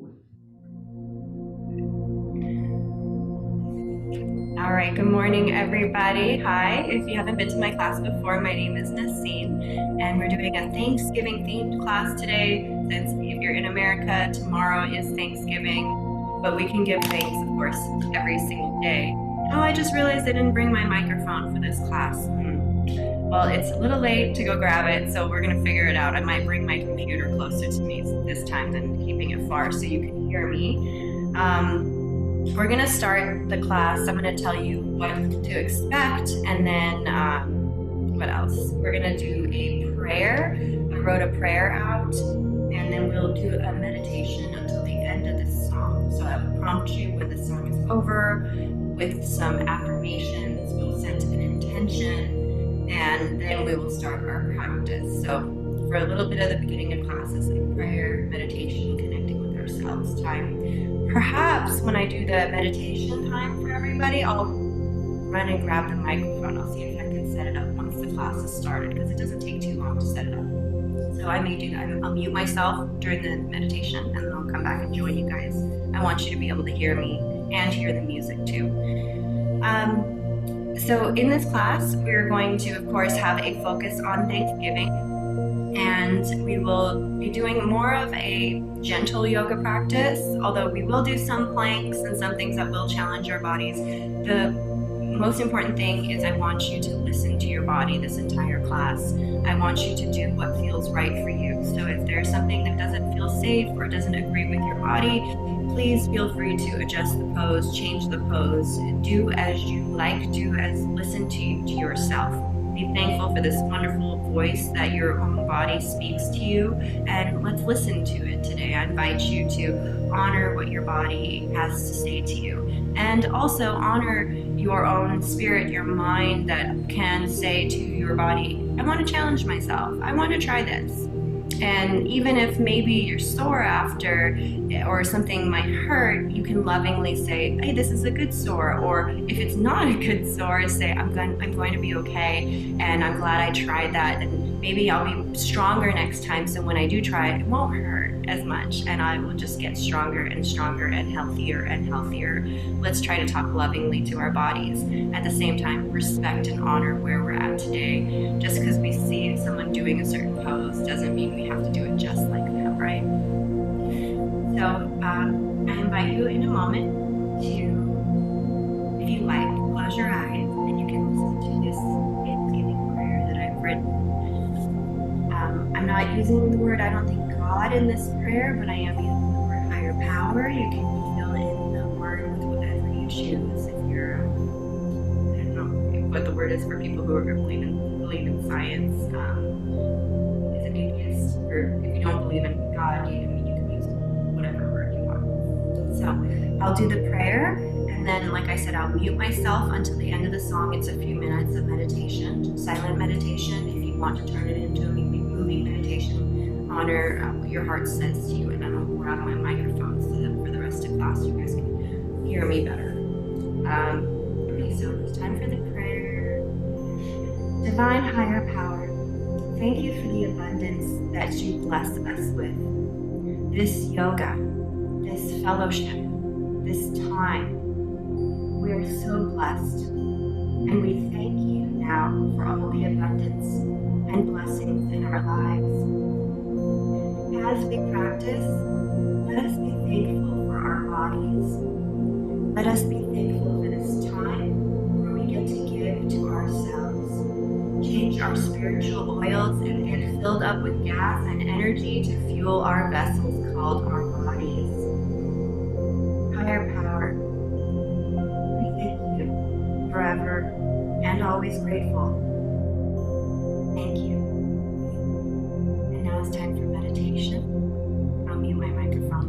All right, good morning, everybody. Hi, if you haven't been to my class before, my name is Nassim, and we're doing a Thanksgiving-themed class today. Since if you're in America, tomorrow is Thanksgiving, but we can give thanks, of course, every single day. Oh, I just realized I didn't bring my microphone for this class. Well, it's a little late to go grab it, so we're gonna figure it out. I might bring my computer closer to me this time than keeping it far so you can hear me. We're gonna start the class. I'm gonna tell you what to expect, and then what else? We're gonna do a prayer. I wrote a prayer out, and then we'll do a meditation until the end of this song. So I will prompt you when the song is over with some affirmations. We'll set an intention, and then we will start our practice. So for a little bit of the beginning of classes, like prayer, meditation, connecting with ourselves time. Perhaps when I do the meditation time for everybody, I'll run and grab the microphone. I'll see if I can set it up once the class is started, because it doesn't take too long to set it up. So I may do that. I'll mute myself during the meditation, and then I'll come back and join you guys. I want you to be able to hear me and hear the music too. So in this class, we're going to, of course, have a focus on Thanksgiving. And we will be doing more of a gentle yoga practice, although we will do some planks and some things that will challenge your bodies. The most important thing is I want you to listen to your body this entire class. I want you to do what feels right for you. So if there's something that doesn't feel safe or doesn't agree with your body, please feel free to adjust the pose, change the pose, do as you like, listen to yourself. Be thankful for this wonderful voice that your own body speaks to you, and let's listen to it today. I invite you to honor what your body has to say to you, and also honor your own spirit, your mind that can say to your body, I want to challenge myself. I want to try this. And even if maybe you're sore after or something might hurt, you can lovingly say, hey, this is a good sore. Or if it's not a good sore, say, I'm going to be okay, and I'm glad I tried that, and maybe I'll be stronger next time, so when I do try it, it won't hurt as much, and I will just get stronger and stronger and healthier. Let's try to talk lovingly to our bodies. At the same time, respect and honor where we're at today. Just because we see someone doing a certain pose doesn't mean we have to do it just like that, right? So I invite you in a moment to, if you like, close your eyes and you can listen to this Thanksgiving prayer that I've written. I'm not using the word, I don't think, God in this prayer, but I am using the word higher power. You can fill in the word with whatever you choose. If you're, I don't know what the word is for people who believe in science. Is it atheist? Or if you don't believe in God, you can use whatever word you want. So I'll do the prayer, and then, like I said, I'll mute myself until the end of the song. It's a few minutes of meditation, silent meditation. If you want to turn it into a moving meditation, honor what your heart says to you, and then I'll grab my microphone so that for the rest of class you guys can hear me better. Okay, so it's time for the prayer. Divine higher power, thank you for the abundance that you bless us with. This yoga, this fellowship, this time, we are so blessed, and we thank you now for all the abundance and blessings in our lives. As we practice, let us be thankful for our bodies. Let us be thankful for this time where we get to give to ourselves, change our spiritual oils, and get filled up with gas and energy to fuel our vessels called our bodies. Higher power, we thank you forever and always grateful. Thank you. And now it's time for meditation. I'll mute my microphone.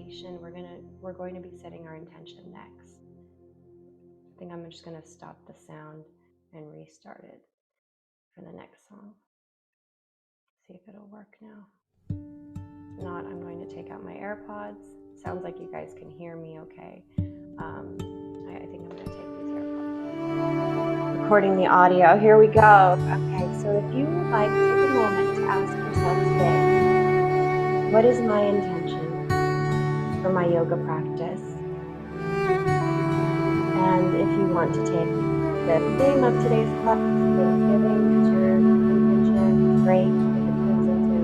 meditation, we're going to be setting our intention next. I think I'm just going to stop the sound and restart it for the next song. See if it'll work now. If not, I'm going to take out my AirPods. Sounds like you guys can hear me okay. I think I'm going to take these AirPods. Recording the audio. Here we go. Okay, so if you would like, take a moment to ask yourself today, what is my intention for my yoga practice? And if you want to take the theme of today's class, Thanksgiving, as your intention, great. If it turns into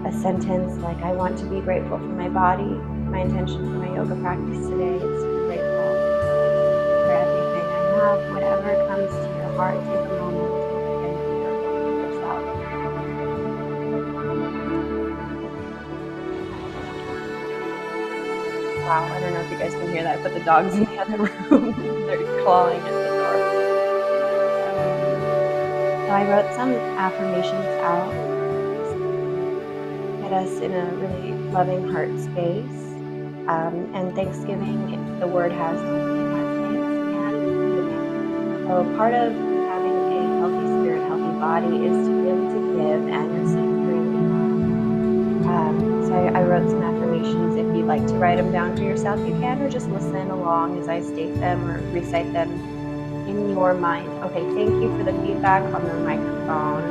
a sentence like, I want to be grateful for my body, my intention for my yoga practice today is to be grateful for everything I have. Whatever comes to your heart, take a moment and be grateful for yourself. Wow, I don't know if you guys can hear that, but the dog's in the other room. They're clawing at the door. So I wrote some affirmations out. Get us in a really loving heart space. And Thanksgiving, the word has Thanksgiving. So part of having a healthy spirit, healthy body is to be able to give and receive freely. So I wrote some affirmations. If you'd like to write them down for yourself, you can, or just listen along as I state them or recite them in your mind. Okay, thank you for the feedback on the microphone.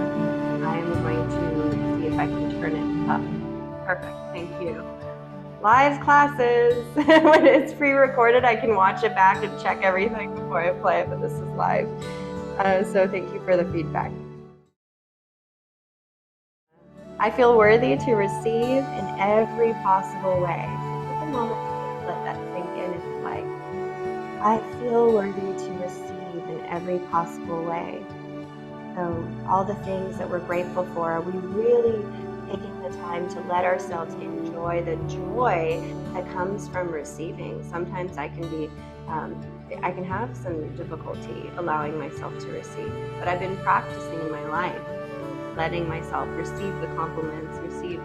I'm going to see if I can turn it up. Perfect, thank you. Live classes. When it's pre-recorded, I can watch it back and check everything before I play it, but this is live. So thank you for the feedback. I feel worthy to receive in every possible way. So take a moment to let that sink in if you like. I feel worthy to receive in every possible way. So all the things that we're grateful for, are we really taking the time to let ourselves enjoy the joy that comes from receiving? Sometimes I can have some difficulty allowing myself to receive, but I've been practicing in my life, letting myself receive the compliments, receive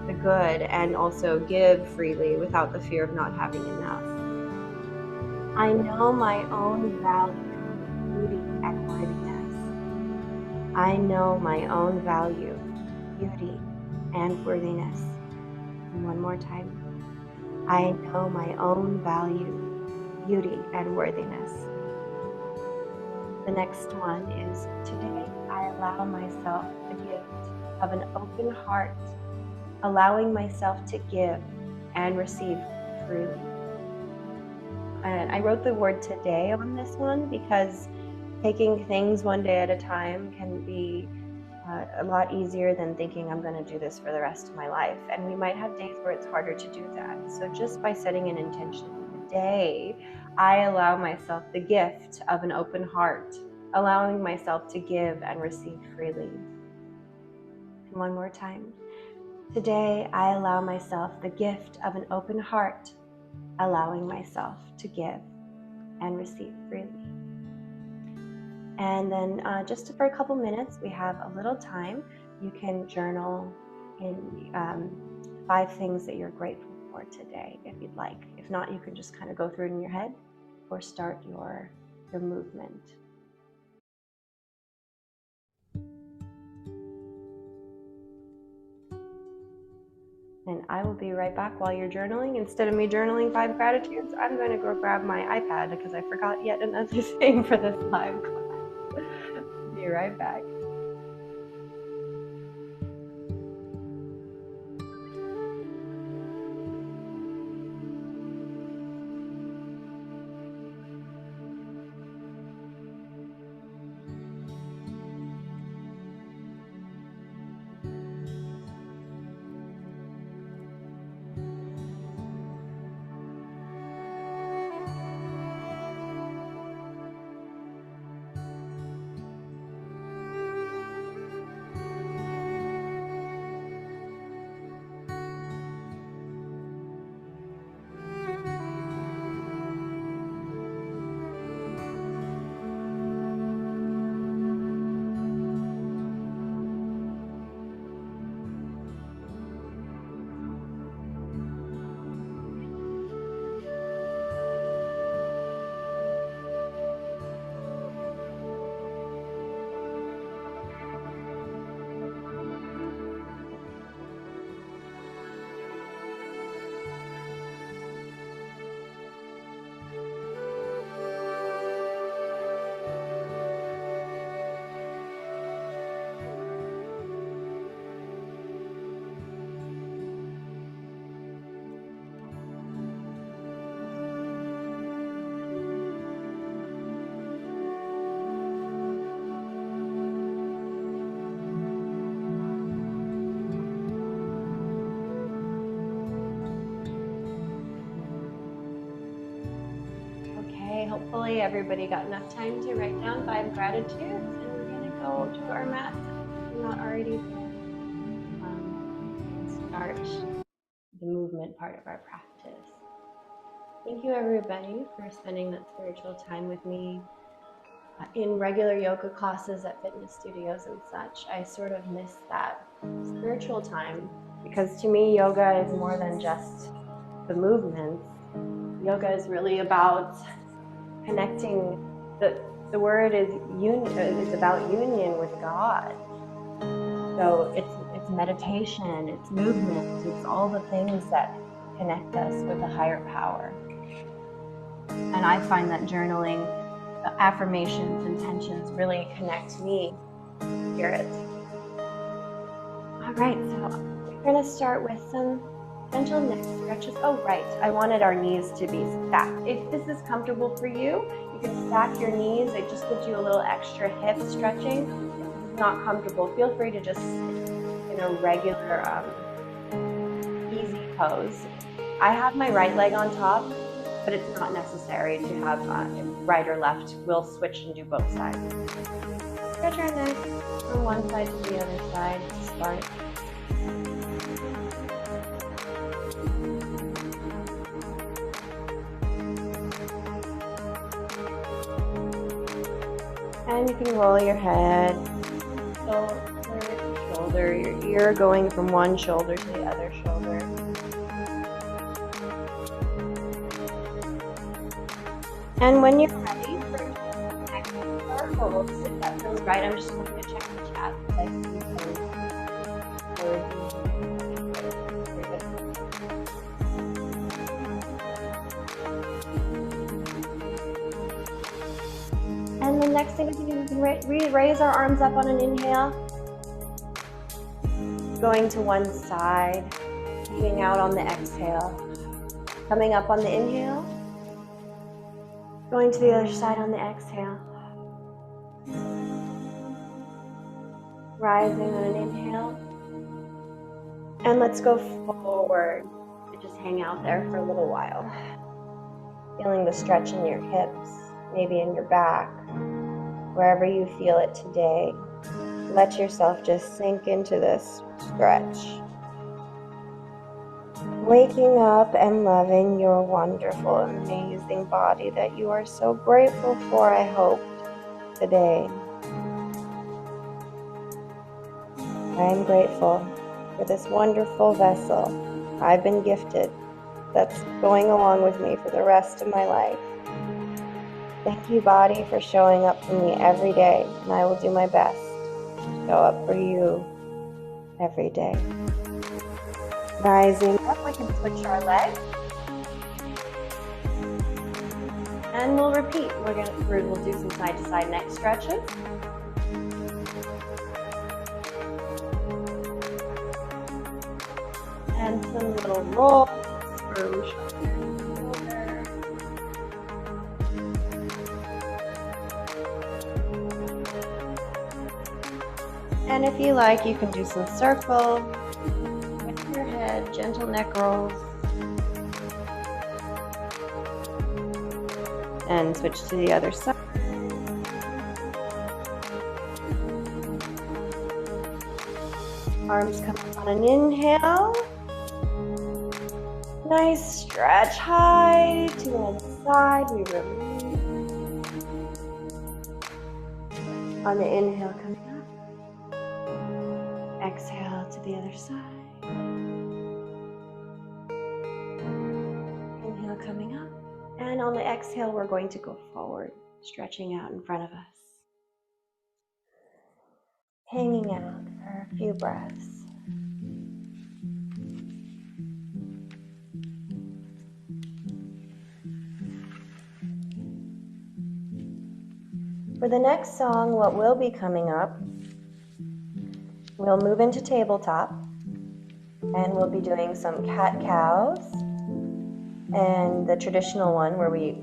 the good, and also give freely without the fear of not having enough. I know my own value, beauty, and worthiness. I know my own value, beauty, and worthiness. And one more time. I know my own value, beauty, and worthiness. The next one is, today I allow myself the gift of an open heart, allowing myself to give and receive freely. And I wrote the word today on this one because taking things one day at a time can be a lot easier than thinking I'm going to do this for the rest of my life. And we might have days where it's harder to do that. So just by setting an intention, today I allow myself the gift of an open heart, allowing myself to give and receive freely. And one more time. Today I allow myself the gift of an open heart, allowing myself to give and receive freely. And then just for a couple minutes, we have a little time. You can journal in 5 things that you're grateful for today, if you'd like. If not, you can just kind of go through it in your head or start your movement. And I will be right back while you're journaling. Instead of me journaling 5 gratitudes, I'm going to go grab my iPad because I forgot yet another thing for this live class. Be right back. hopefully everybody got enough time to write down 5 gratitudes, and we're going to go to our mats if we're not already start the movement part of our practice. Thank you everybody for spending that spiritual time with me. In regular yoga classes at fitness studios and such, I sort of miss that spiritual time, because to me yoga is more than just the movements. Yoga is really about connecting. The word is about union with God. So it's meditation, it's movement, it's all the things that connect us with a higher power. And I find that journaling, affirmations, intentions really connect me to spirit. All right, so we're going to start with some gentle neck stretches. Oh, right, I wanted our knees to be stacked. If this is comfortable for you, you can stack your knees. It just gives you a little extra hip stretching. If it's not comfortable, feel free to just sit in a regular, easy pose. I have my right leg on top, but it's not necessary to have right or left. We'll switch and do both sides. Stretch our neck from one side to the other side to start. And you can roll your head, shoulder to shoulder, your ear going from one shoulder to the other shoulder. And when you're ready for next circles, if that feels right, I'm just going to check the chat. I see some And the next thing is we can raise our arms up on an inhale, going to one side, leaning out on the exhale, coming up on the inhale, going to the other side on the exhale, rising on an inhale, and let's go forward. Just hang out there for a little while, feeling the stretch in your hips, maybe in your back, wherever you feel it today. Let yourself just sink into this stretch. Waking up and loving your wonderful, amazing body that you are so grateful for, I hope, today. I am grateful for this wonderful vessel I've been gifted that's going along with me for the rest of my life. Thank you, body, for showing up for me every day, and I will do my best to show up for you every day. Rising up, we can switch our legs. And we'll repeat. We'll do some side-to-side neck stretches. And some little rolls from shoulder to shoulder. And if you like, you can do some circles with your head, gentle neck rolls. And switch to the other side. Arms come up on an inhale. Nice stretch high to one side. We release. On the inhale, coming up. Exhale to the other side. Inhale, coming up. And on the exhale, we're going to go forward, stretching out in front of us. Hanging out for a few breaths. For the next song, what will be coming up, we'll move into tabletop, and we'll be doing some cat-cows, and the traditional one where we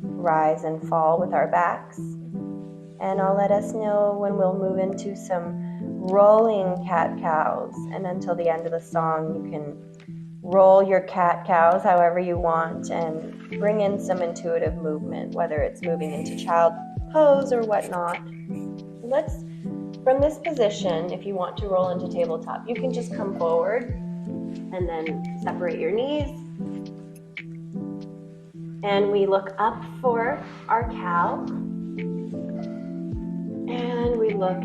rise and fall with our backs. And I'll let us know when we'll move into some rolling cat-cows, and until the end of the song, you can roll your cat-cows however you want and bring in some intuitive movement, whether it's moving into child pose or whatnot. From this position, if you want to roll into tabletop, you can just come forward and then separate your knees. And we look up for our cow. And we look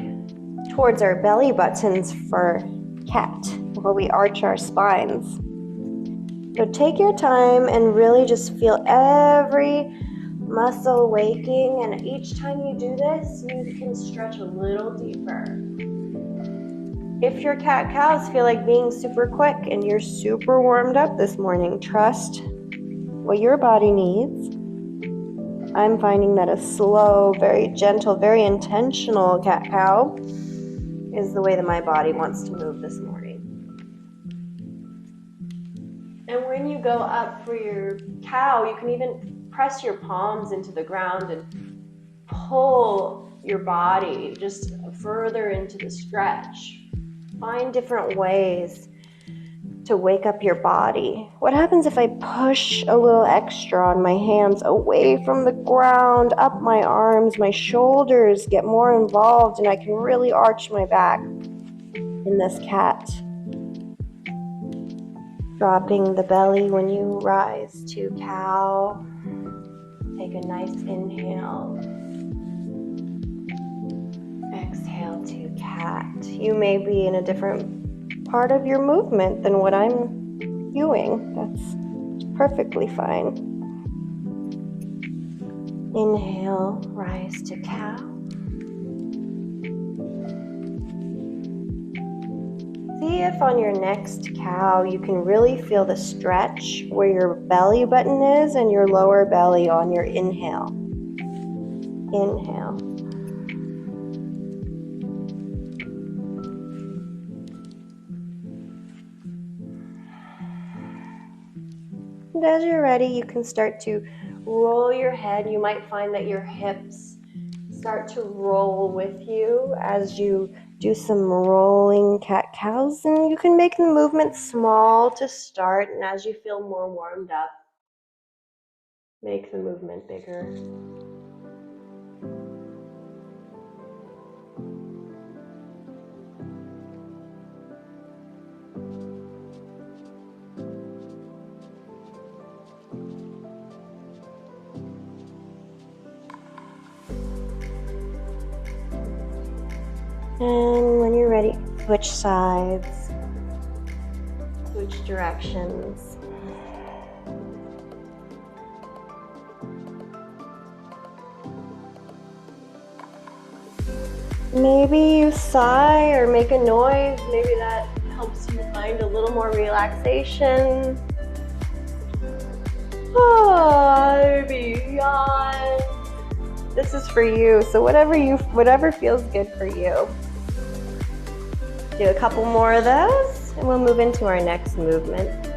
towards our belly buttons for cat, where we arch our spines. So take your time and really just feel every muscle waking, and each time you do this, you can stretch a little deeper. If your cat-cows feel like being super quick and you're super warmed up this morning, trust what your body needs. I'm finding that a slow, very gentle, very intentional cat-cow is the way that my body wants to move this morning. And when you go up for your cow, you can even press your palms into the ground and pull your body just further into the stretch. Find different ways to wake up your body. What happens if I push a little extra on my hands away from the ground, up my arms, my shoulders get more involved, and I can really arch my back in this cat. Dropping the belly when you rise to cow. Take a nice inhale. Exhale to cat. You may be in a different part of your movement than what I'm doing. That's perfectly fine. Inhale, rise to cow. See if on your next cow you can really feel the stretch where your belly button is and your lower belly on your inhale. Inhale. And as you're ready, you can start to roll your head. You might find that your hips start to roll with you as you do some rolling cat-cows, and you can make the movement small to start, and as you feel more warmed up, make the movement bigger. And when you're ready, switch sides, switch directions. Maybe you sigh or make a noise. Maybe that helps you find a little more relaxation. Maybe yawn. This is for you, so whatever feels good for you. Do a couple more of those, and we'll move into our next movement.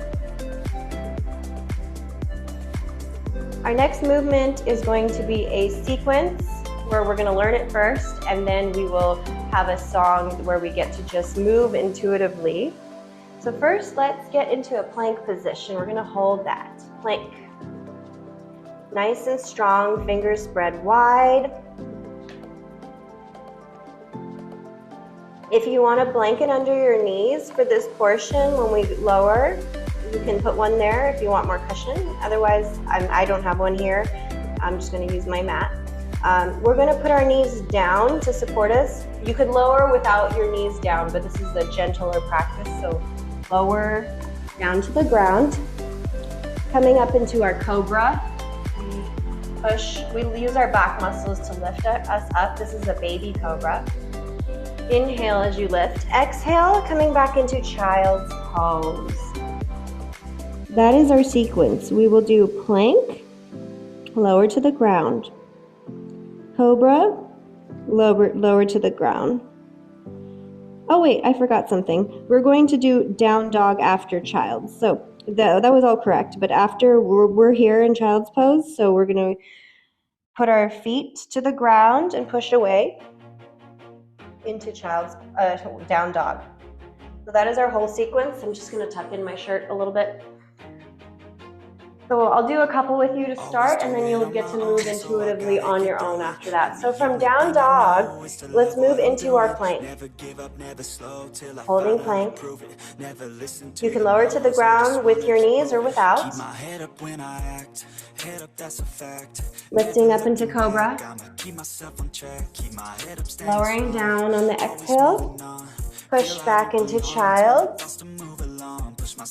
Our next movement is going to be a sequence where we're going to learn it first, and then we will have a song where we get to just move intuitively. So first, let's get into a plank position. We're going to hold that plank. Nice and strong, fingers spread wide. If you want a blanket under your knees for this portion when we lower, you can put one there if you want more cushion. Otherwise, I don't have one here. I'm just going to use my mat. We're going to put our knees down to support us. You could lower without your knees down, but this is a gentler practice. So lower down to the ground. Coming up into our cobra. Push. We use our back muscles to lift us up. This is a baby cobra. Inhale as you lift. Exhale, coming back into child's pose. That is our sequence. We will do plank, lower to the ground. Cobra, lower to the ground. Oh wait, I forgot something. We're going to do down dog after child. So that was all correct, but after we're here in child's pose, so we're going to put our feet to the ground and push away into child's down dog. So that is our whole sequence. I'm just going to tuck in my shirt a little bit. So I'll do a couple with you to start, and then you'll get to move intuitively on your own after that. So from down dog, let's move into our plank. Holding plank. You can lower to the ground with your knees or without. Lifting up into cobra. Lowering down on the exhale. Push back into child.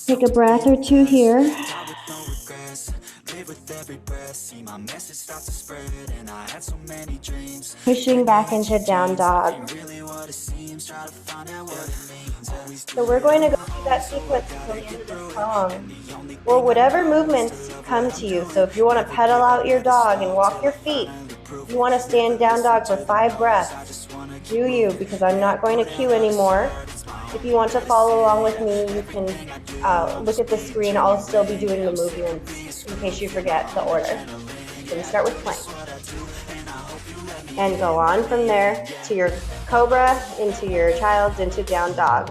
Take a breath or two here. Pushing back into down dog. So we're going to go through that sequence until the end of the song, or whatever movements come to you. So if you want to pedal out your dog and walk your feet, you want to stand down dog for 5 breaths, do you, because I'm not going to cue anymore. If you want to follow along with me, you can look at the screen. I'll still be doing the movements in case you forget the order. So we start with plank. And go on from there to your cobra, into your child's, into down dog.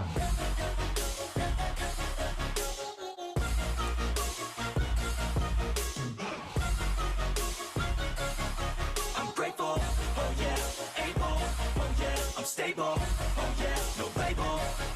I'm grateful, oh yeah, able, oh yeah, I'm stable, oh yeah, no label,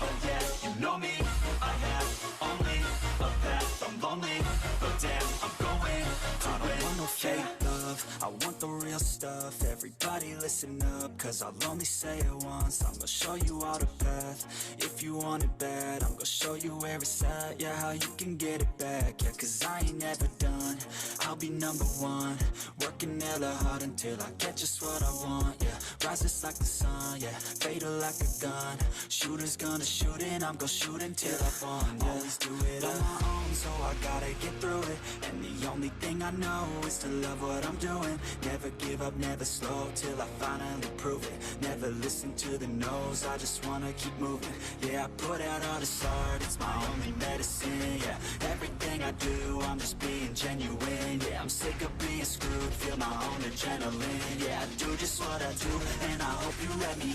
oh yeah, you know me, I have only a path, I'm lonely, but damn, I'm going to win. I want no fake love, I want the real stuff. Everybody listen up, cause I'll only say it once. I'm gonna show you all the path. If you want it bad, I'm gonna show you where it's at. Yeah, how you can get it back. Yeah, cause I ain't never done, I'll be #1. Working hella hard until I get just what I want. Yeah, rises like the sun, yeah, fatal like a gun. Shooter's gonna shoot and I'm gonna shoot until I fall. Yeah. Always do it on my own, so I gotta get through it. And the only thing I know is to love what I'm doing. Never give up, never slow, till I finally prove it. Never listen to the no's, I just wanna keep moving. Yeah, I put out all this art, it's my only medicine. Yeah, everything I do, I'm just being genuine. Yeah, I'm sick of being screwed, feel my own adrenaline. Yeah, I do just what I do, and I hope you let me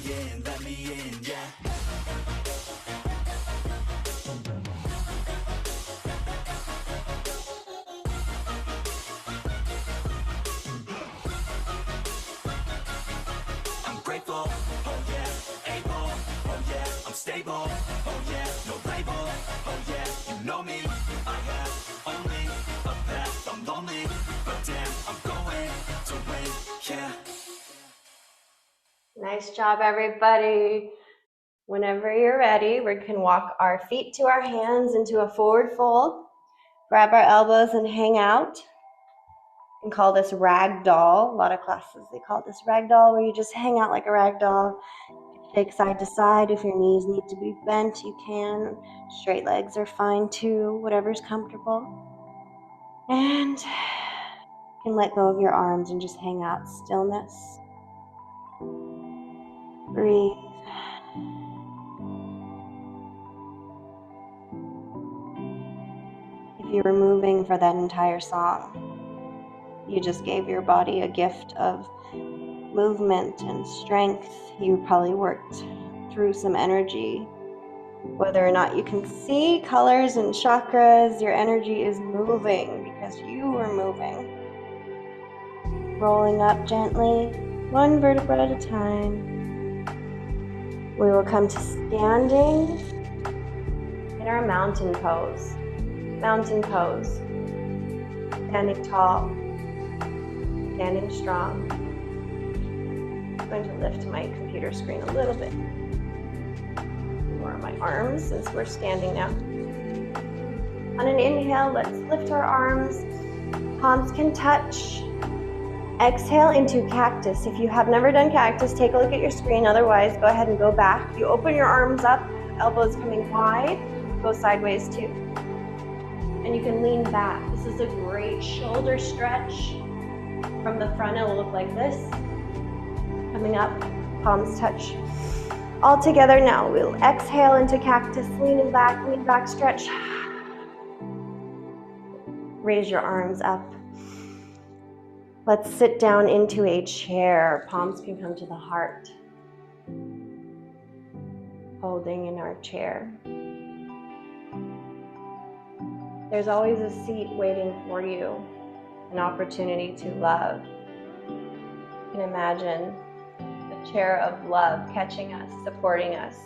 in, yeah. I'm grateful, oh yeah, able, oh yeah, I'm stable, oh yeah, no label, oh yeah, you know me, I have only a path, I'm lonely, but damn, I'm going to win, yeah. Nice job, everybody. Whenever you're ready, we can walk our feet to our hands into a forward fold. Grab our elbows and hang out. You can call this rag doll. A lot of classes, they call this rag doll, where you just hang out like a rag doll. Shake side to side. If your knees need to be bent, you can. Straight legs are fine too, whatever's comfortable. And you can let go of your arms and just hang out. Stillness. Breathe. If you were moving for that entire song, you just gave your body a gift of movement and strength. You probably worked through some energy. Whether or not you can see colors and chakras, your energy is moving because you were moving. Rolling up gently, one vertebra at a time. We will come to standing in our mountain pose. Mountain pose. Standing tall. Standing strong. I'm going to lift my computer screen a little bit more of my arms since we're standing now. On an inhale, let's lift our arms. Palms can touch. Exhale into cactus. If you have never done cactus, take a look at your screen. Otherwise, go ahead and go back. You open your arms up, elbows coming wide. Go sideways too. And you can lean back. This is a great shoulder stretch. From the front, it will look like this. Coming up, palms touch. All together now, we'll exhale into cactus, lean back, stretch. Raise your arms up. Let's sit down into a chair. Palms can come to the heart. Holding in our chair. There's always a seat waiting for you, an opportunity to love. You can imagine the chair of love catching us, supporting us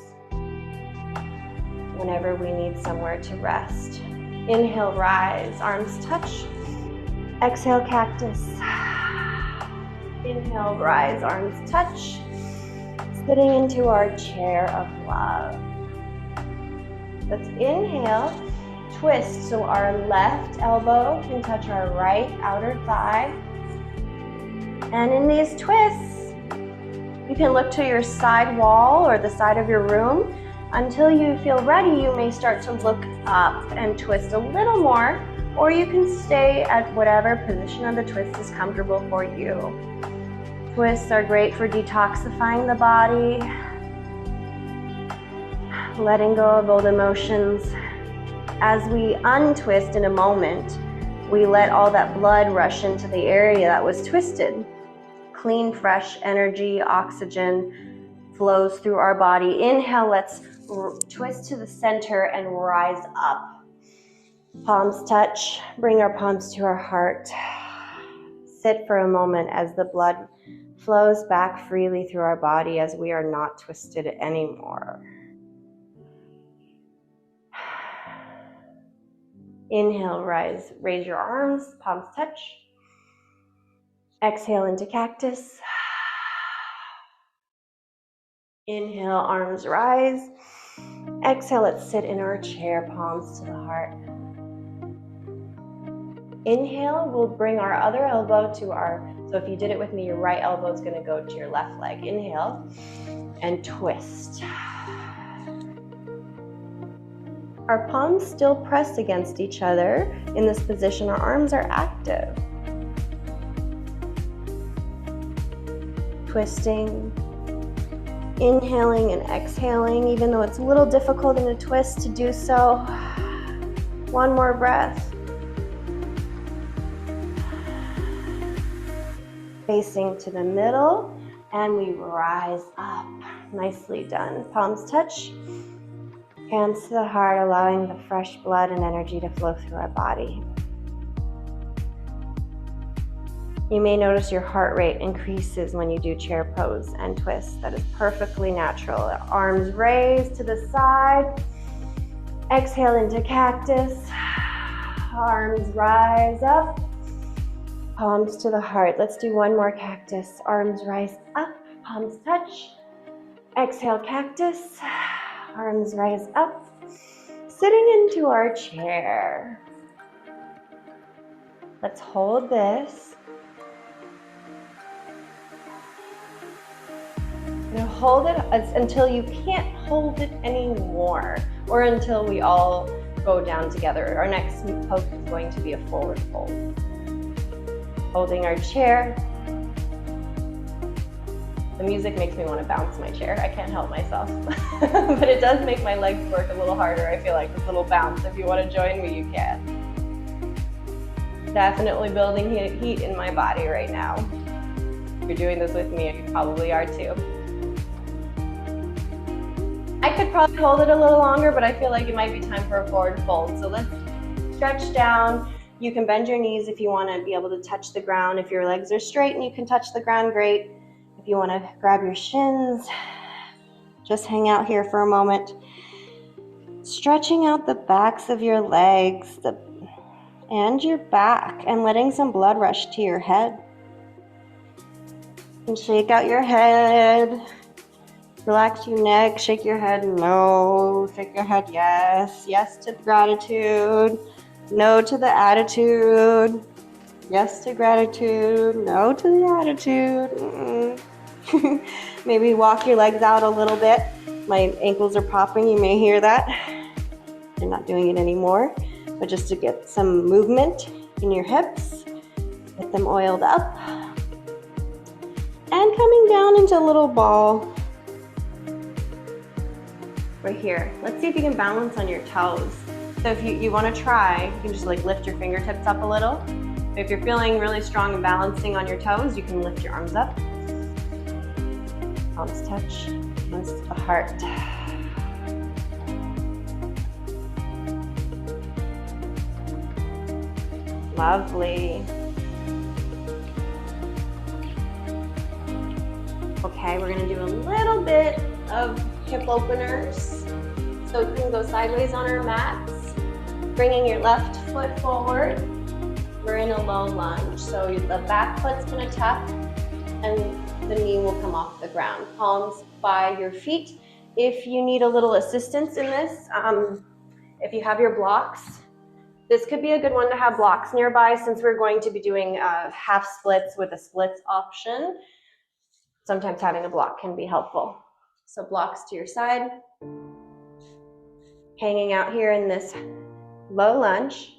whenever we need somewhere to rest. Inhale, rise, arms touch. Exhale, cactus. Inhale, rise, arms touch. Sitting into our chair of love. Let's inhale, twist so our left elbow can touch our right outer thigh. And in these twists, you can look to your side wall or the side of your room. Until you feel ready, you may start to look up and twist a little more, or you can stay at whatever position of the twist is comfortable for you. Twists are great for detoxifying the body, letting go of old emotions. As we untwist in a moment, we let all that blood rush into the area that was twisted. Clean, fresh energy, oxygen flows through our body. Inhale, let's twist to the center and rise up. Palms touch, bring our palms to our heart. Sit for a moment as the blood flows back freely through our body as we are not twisted anymore. Inhale, rise, raise your arms, palms touch. Exhale into cactus. Inhale, arms rise. Exhale, let's sit in our chair, palms to the heart. Inhale, we'll bring our other elbow to so if you did it with me, your right elbow is going to go to your left leg. Inhale and twist. Our palms still pressed against each other. In this position, our arms are active. Twisting, inhaling and exhaling, even though it's a little difficult in a twist to do so. One more breath. Facing to the middle, and we rise up. Nicely done. Palms touch, hands to the heart, allowing the fresh blood and energy to flow through our body. You may notice your heart rate increases when you do chair pose and twists. That is perfectly natural. Arms raised to the side. Exhale into cactus. Arms rise up. Palms to the heart. Let's do one more cactus. Arms rise up. Palms touch. Exhale, cactus. Arms rise up. Sitting into our chair. Let's hold this. And hold it until you can't hold it anymore, or until we all go down together. Our next pose is going to be a forward fold. Holding our chair. The music makes me want to bounce my chair. I can't help myself. But it does make my legs work a little harder. I feel like this little bounce. If you want to join me, you can. Definitely building heat in my body right now. If you're doing this with me, you probably are too. I could probably hold it a little longer, but I feel like it might be time for a forward fold. So let's stretch down. You can bend your knees if you want to be able to touch the ground. If your legs are straight and you can touch the ground, great. If you want to grab your shins, just hang out here for a moment. Stretching out the backs of your legs and your back, and letting some blood rush to your head. And shake out your head. Relax your neck, shake your head no, shake your head yes. Yes to gratitude, no to the attitude. Yes to gratitude, no to the attitude. Maybe walk your legs out a little bit. My ankles are popping, you may hear that. I'm not doing it anymore, but just to get some movement in your hips, get them oiled up. And coming down into a little ball. Right here. Let's see if you can balance on your toes. So if you want to try, you can just like lift your fingertips up a little. If you're feeling really strong and balancing on your toes, you can lift your arms up. Palms touch, hands to the heart. Lovely. Okay, we're gonna do a little bit of hip openers. So we can go sideways on our mats, bringing your left foot forward. We're in a low lunge, so the back foot's gonna tuck and the knee will come off the ground. Palms by your feet. If you need a little assistance in this, if you have your blocks, this could be a good one to have blocks nearby since we're going to be doing half splits with a splits option. Sometimes having a block can be helpful. So blocks to your side. Hanging out here in this low lunge.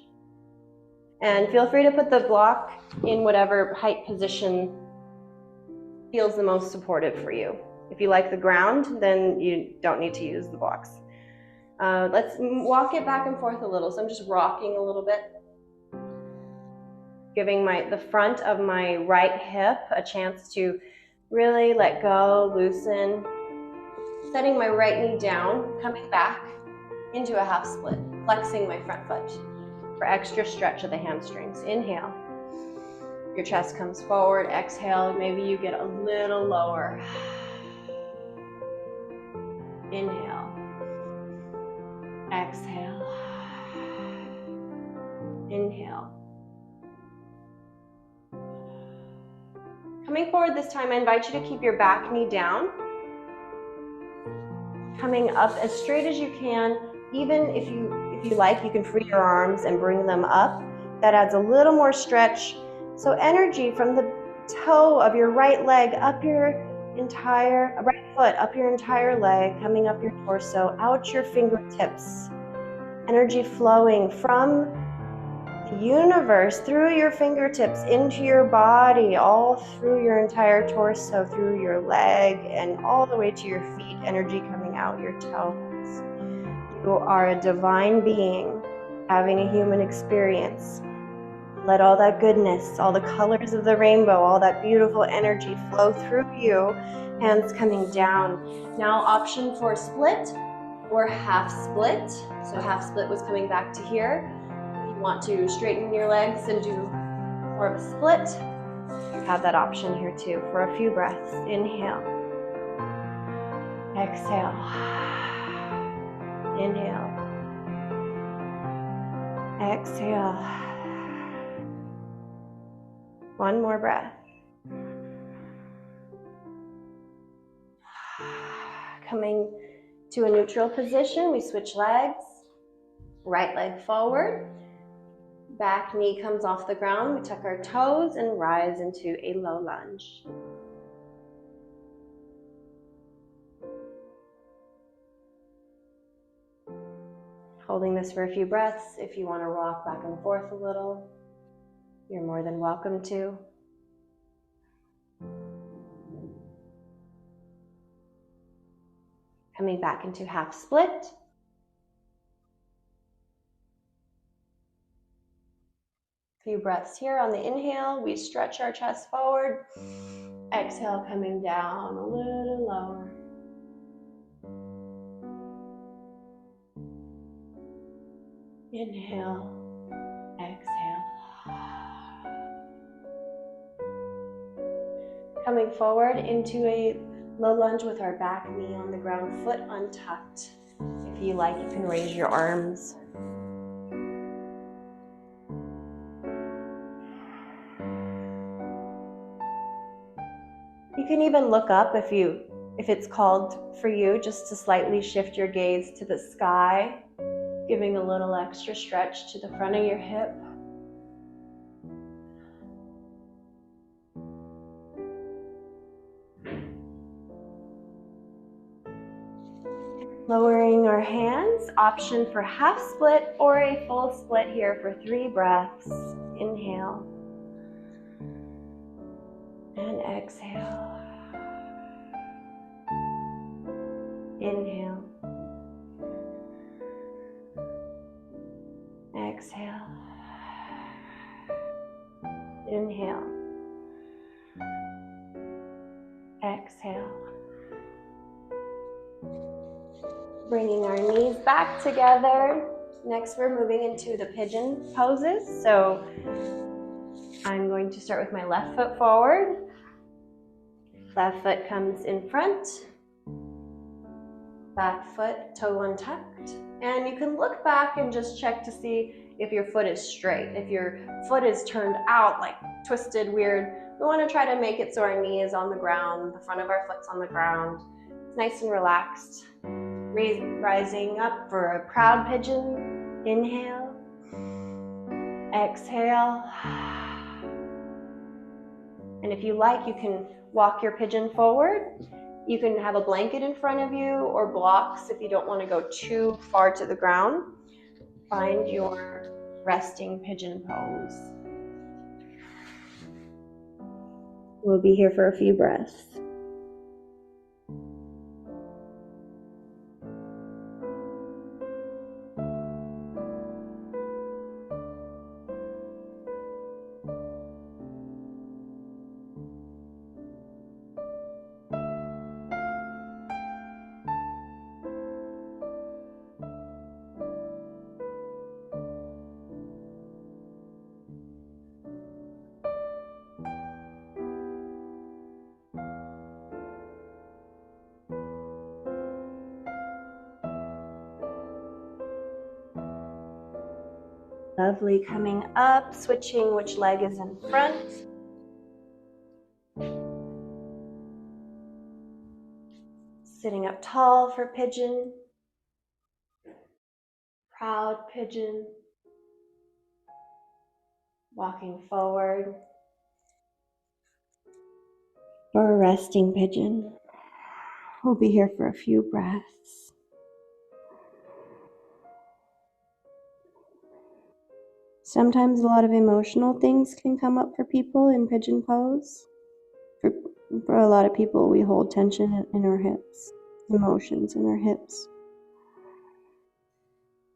And feel free to put the block in whatever height position feels the most supportive for you. If you like the ground, then you don't need to use the blocks. Let's walk it back and forth a little. So I'm just rocking a little bit. Giving the front of my right hip a chance to really let go, loosen. Setting my right knee down, coming back into a half split, flexing my front foot for extra stretch of the hamstrings. Inhale. Your chest comes forward. Exhale. Maybe you get a little lower. Inhale. Exhale. Inhale. Coming forward this time, I invite you to keep your back knee down. Coming up as straight as you can. Even if you like, you can free your arms and bring them up. That adds a little more stretch. So energy from the toe of your right leg up your right foot, up your entire leg, coming up your torso, out your fingertips. Energy flowing from the universe through your fingertips into your body, all through your entire torso, through your leg, and all the way to your feet. Energy coming out your toes. You are a divine being having a human experience. Let all that goodness, all the colors of the rainbow, all that beautiful energy flow through you. Hands coming down. Now option for split or half split. So half split was coming back to here. If you want to straighten your legs and do more of a split, you have that option here too for a few breaths. Inhale. Exhale. Inhale. Exhale. One more breath. Coming to a neutral position, we switch legs. Right leg forward. Back knee comes off the ground. We tuck our toes and rise into a low lunge. Holding this for a few breaths. If you want to rock back and forth a little, you're more than welcome to. Coming back into half split. Few breaths here. On the inhale, we stretch our chest forward. Exhale, coming down a little lower. Inhale, exhale. Coming forward into a low lunge with our back knee on the ground, foot untucked. If you like, you can raise your arms. You can even look up if it's called for you, just to slightly shift your gaze to the sky, giving a little extra stretch to the front of your hip. Lowering our hands, option for half split or a full split here for 3 breaths. Inhale and exhale. Inhale. Exhale. Inhale. Exhale. Bringing our knees back together. Next, we're moving into the pigeon poses. So I'm going to start with my left foot forward. Left foot comes in front. Back foot, toe untucked. And you can look back and just check to see if your foot is straight. If your foot is turned out, like twisted, weird, we want to try to make it so our knee is on the ground, the front of our foot's on the ground. It's nice and relaxed. Rising up for a proud pigeon. Inhale. Exhale. And if you like, you can walk your pigeon forward. You can have a blanket in front of you or blocks if you don't want to go too far to the ground. Find your resting pigeon pose. We'll be here for a few breaths. Lovely. Coming up, switching which leg is in front. Sitting up tall for pigeon. Proud pigeon. Walking forward for a resting pigeon. We'll be here for a few breaths. Sometimes a lot of emotional things can come up for people in pigeon pose. For a lot of people, we hold tension in our hips, emotions in our hips.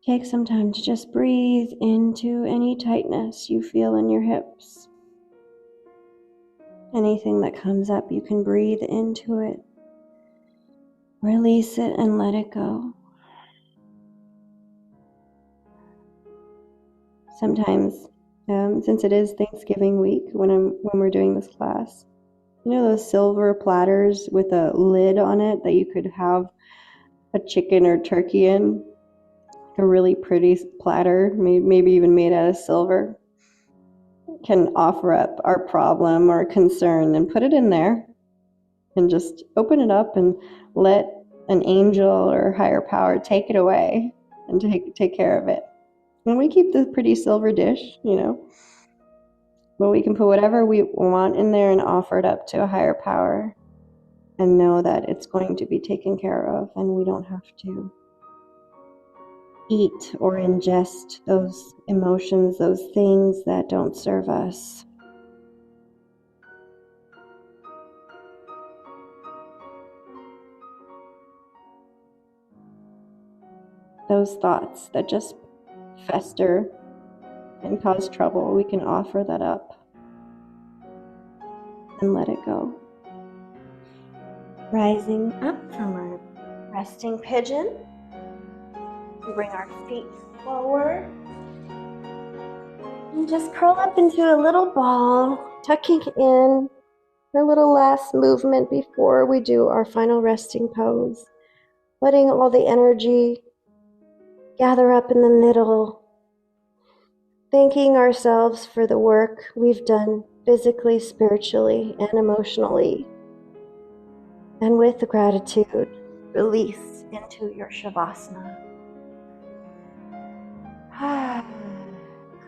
Take some time to just breathe into any tightness you feel in your hips. Anything that comes up, you can breathe into it. Release it and let it go. Sometimes, since it is Thanksgiving week when we're doing this class, you know those silver platters with a lid on it that you could have a chicken or turkey in? A really pretty platter, maybe even made out of silver. Can offer up our problem or concern and put it in there and just open it up and let an angel or higher power take it away and take care of it. And we keep the pretty silver dish, but we can put whatever we want in there and offer it up to a higher power and know that it's going to be taken care of and we don't have to eat or ingest those emotions, those things that don't serve us. Those thoughts that just fester and cause trouble, we can offer that up and let it go. Rising up from our resting pigeon, we bring our feet forward and just curl up into a little ball, tucking in our little last movement before we do our final resting pose, letting all the energy gather up in the middle, thanking ourselves for the work we've done physically, spiritually, and emotionally. And with gratitude, release into your Shavasana.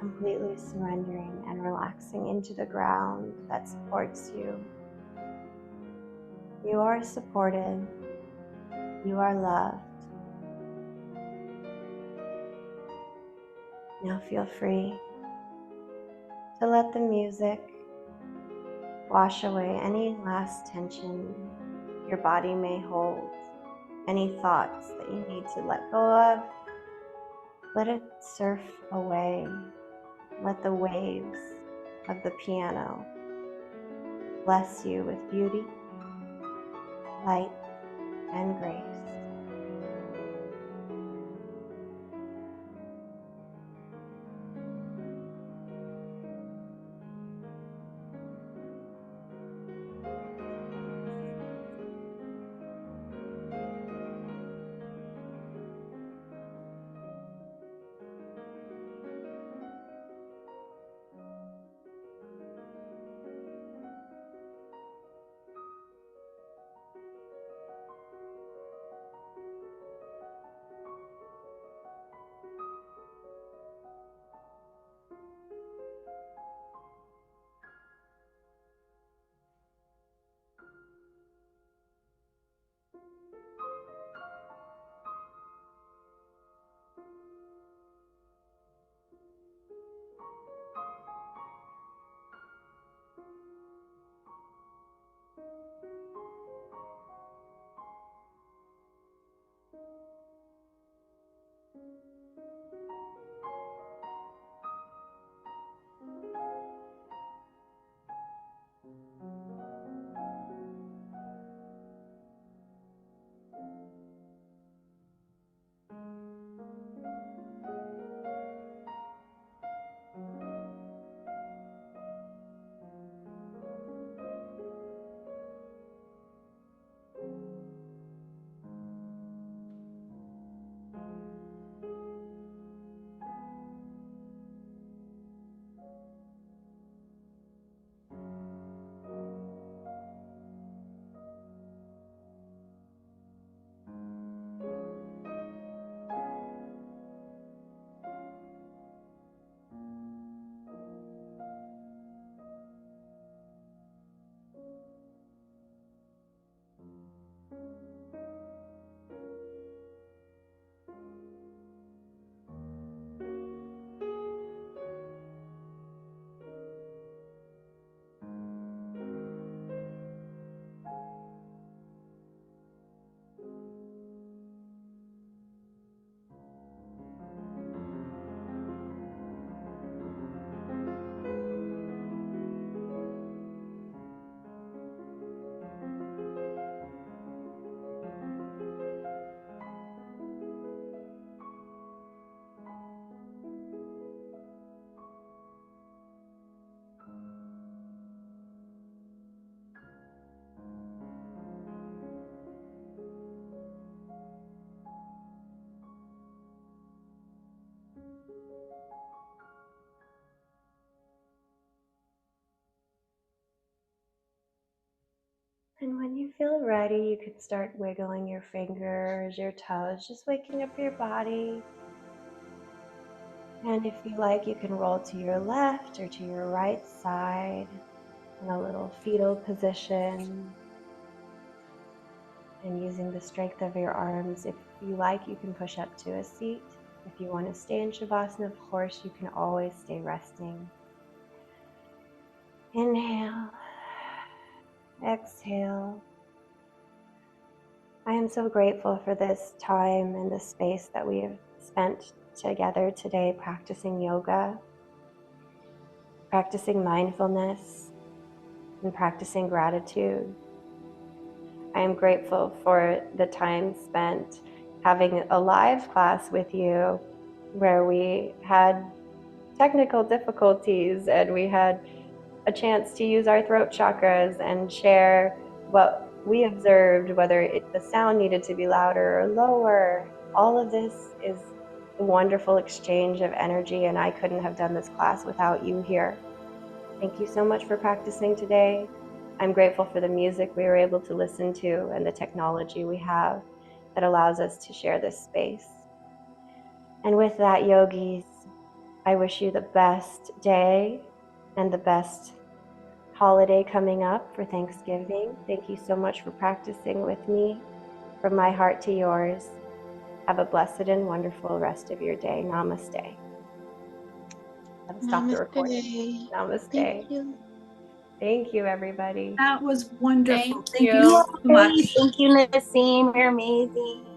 Completely surrendering and relaxing into the ground that supports you. You are supported. You are loved. Now feel free to let the music wash away any last tension your body may hold, any thoughts that you need to let go of. Let it surf away. Let the waves of the piano bless you with beauty, light, and grace. feel ready, you could start wiggling your fingers, your toes, just waking up your body. And if you like, you can roll to your left or to your right side in a little fetal position. And using the strength of your arms, if you like, you can push up to a seat. If you want to stay in Shavasana, of course, you can always stay resting. Inhale, exhale. I am so grateful for this time and the space that we have spent together today practicing yoga, practicing mindfulness, and practicing gratitude. I am grateful for the time spent having a live class with you where we had technical difficulties and we had a chance to use our throat chakras and share what we observed, whether the sound needed to be louder or lower. All of this is a wonderful exchange of energy, and I couldn't have done this class without you here. Thank you so much for practicing today. I'm grateful for the music we were able to listen to and the technology we have that allows us to share this space. And with that, yogis, I wish you the best day and the best holiday coming up for Thanksgiving. Thank you so much for practicing with me. From my heart to yours, have a blessed and wonderful rest of your day. Namaste. Stop the recording. Namaste. Thank you. Thank you, everybody. That was wonderful. Thank you. So much. Thank you, Nassim. You're amazing.